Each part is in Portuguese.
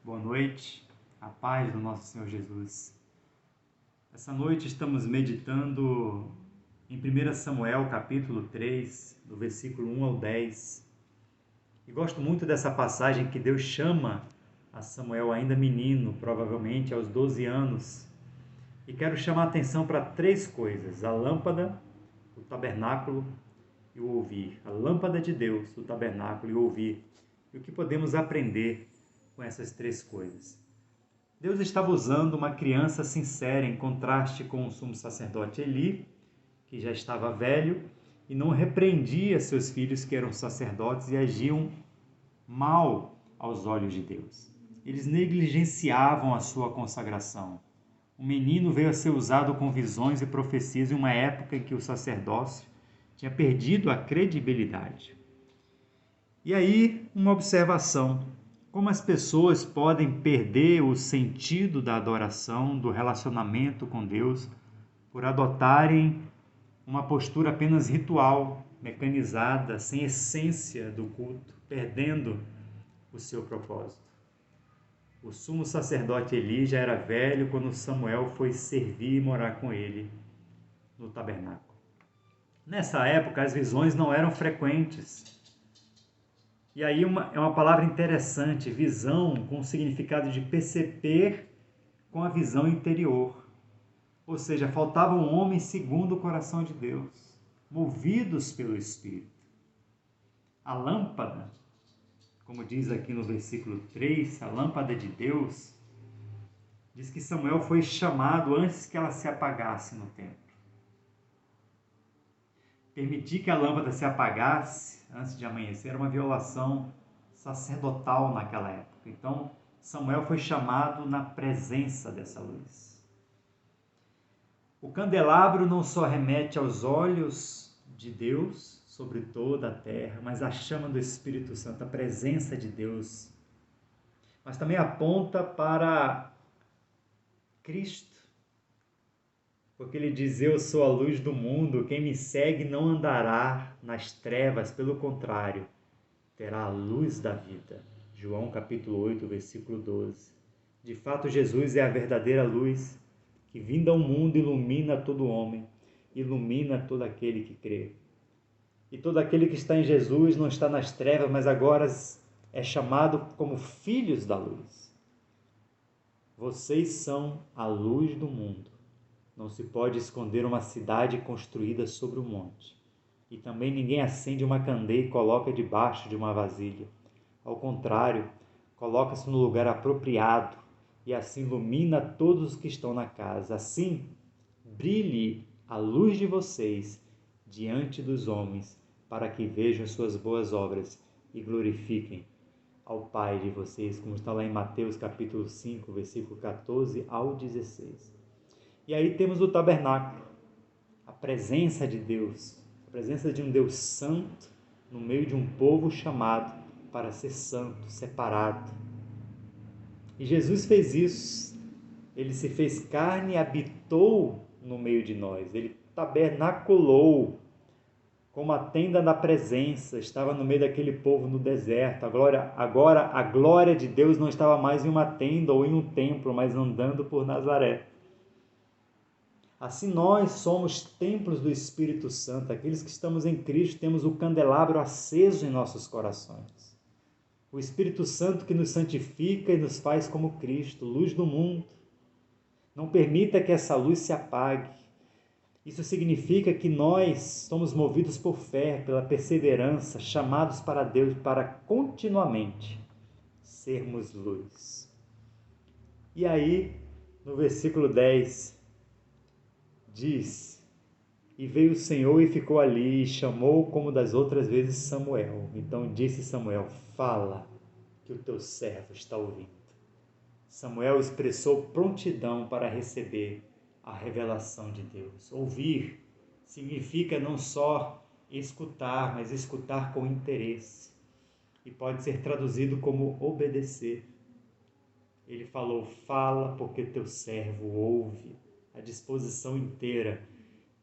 Boa noite, a paz do nosso Senhor Jesus. Essa noite estamos meditando em 1 Samuel, capítulo 3, do versículo 1 ao 10. E gosto muito dessa passagem que Deus chama a Samuel ainda menino, provavelmente aos 12 anos. E quero chamar a atenção para três coisas: a lâmpada, o tabernáculo e o ouvir. A lâmpada de Deus, o tabernáculo e o ouvir. E o que podemos aprender com essas três coisas? Deus estava usando uma criança sincera em contraste com o sumo sacerdote Eli, que já estava velho e não repreendia seus filhos que eram sacerdotes e agiam mal aos olhos de Deus. Eles negligenciavam a sua consagração. O menino veio a ser usado com visões e profecias em uma época em que o sacerdócio tinha perdido a credibilidade. E aí, uma observação: como as pessoas podem perder o sentido da adoração, do relacionamento com Deus, por adotarem uma postura apenas ritual, mecanizada, sem essência do culto, perdendo o seu propósito. O sumo sacerdote Eli já era velho quando Samuel foi servir e morar com ele no tabernáculo. Nessa época, as visões não eram frequentes. E aí é uma palavra interessante, visão, com o significado de perceber com a visão interior. Ou seja, faltava um homem segundo o coração de Deus, movidos pelo Espírito. A lâmpada, como diz aqui no versículo 3, a lâmpada de Deus, diz que Samuel foi chamado antes que ela se apagasse no templo. Permitir que a lâmpada se apagasse antes de amanhecer era uma violação sacerdotal naquela época. Então, Samuel foi chamado na presença dessa luz. O candelabro não só remete aos olhos de Deus sobre toda a terra, mas a chama do Espírito Santo, a presença de Deus, mas também aponta para Cristo. Porque ele diz: eu sou a luz do mundo, quem me segue não andará nas trevas, pelo contrário, terá a luz da vida. João capítulo 8, versículo 12. De fato, Jesus é a verdadeira luz, que vinda ao mundo ilumina todo homem, ilumina todo aquele que crê. E todo aquele que está em Jesus não está nas trevas, mas agora é chamado como filhos da luz. Vocês são a luz do mundo. Não se pode esconder uma cidade construída sobre um monte. E também ninguém acende uma candeia e coloca debaixo de uma vasilha. Ao contrário, coloca-se no lugar apropriado e assim ilumina todos os que estão na casa. Assim, brilhe a luz de vocês diante dos homens, para que vejam as suas boas obras e glorifiquem ao Pai de vocês, como está lá em Mateus capítulo 5, versículo 14 ao 16. E aí temos o tabernáculo, a presença de Deus, a presença de um Deus santo no meio de um povo chamado para ser santo, separado. E Jesus fez isso, ele se fez carne e habitou no meio de nós, ele tabernaculou como a tenda da presença, estava no meio daquele povo no deserto. Agora a glória de Deus não estava mais em uma tenda ou em um templo, mas andando por Nazaré. Assim nós somos templos do Espírito Santo, aqueles que estamos em Cristo, temos o candelabro aceso em nossos corações. O Espírito Santo que nos santifica e nos faz como Cristo, luz do mundo. Não permita que essa luz se apague. Isso significa que nós somos movidos por fé, pela perseverança, chamados para Deus para continuamente sermos luz. E aí, no versículo 10, diz: e veio o Senhor e ficou ali, e chamou como das outras vezes Samuel. Então disse Samuel: fala, que o teu servo está ouvindo. Samuel expressou prontidão para receber a revelação de Deus. Ouvir significa não só escutar, mas escutar com interesse. E pode ser traduzido como obedecer. Ele falou: fala, porque teu servo ouve. A disposição inteira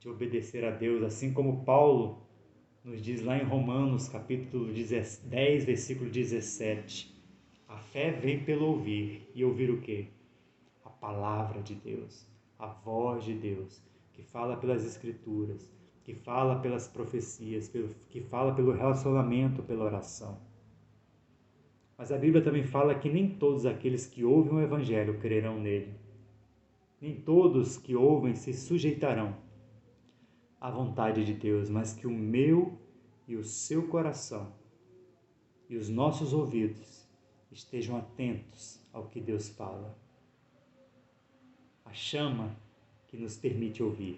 de obedecer a Deus, assim como Paulo nos diz lá em Romanos, capítulo 10, versículo 17, A fé vem pelo ouvir. E ouvir o quê? A palavra de Deus, a voz de Deus, que fala pelas Escrituras, que fala pelas profecias, que fala pelo relacionamento, pela oração. Mas a Bíblia também fala que nem todos aqueles que ouvem o Evangelho crerão nele. Nem todos que ouvem se sujeitarão à vontade de Deus, mas que o meu e o seu coração e os nossos ouvidos estejam atentos ao que Deus fala. A chama que nos permite ouvir.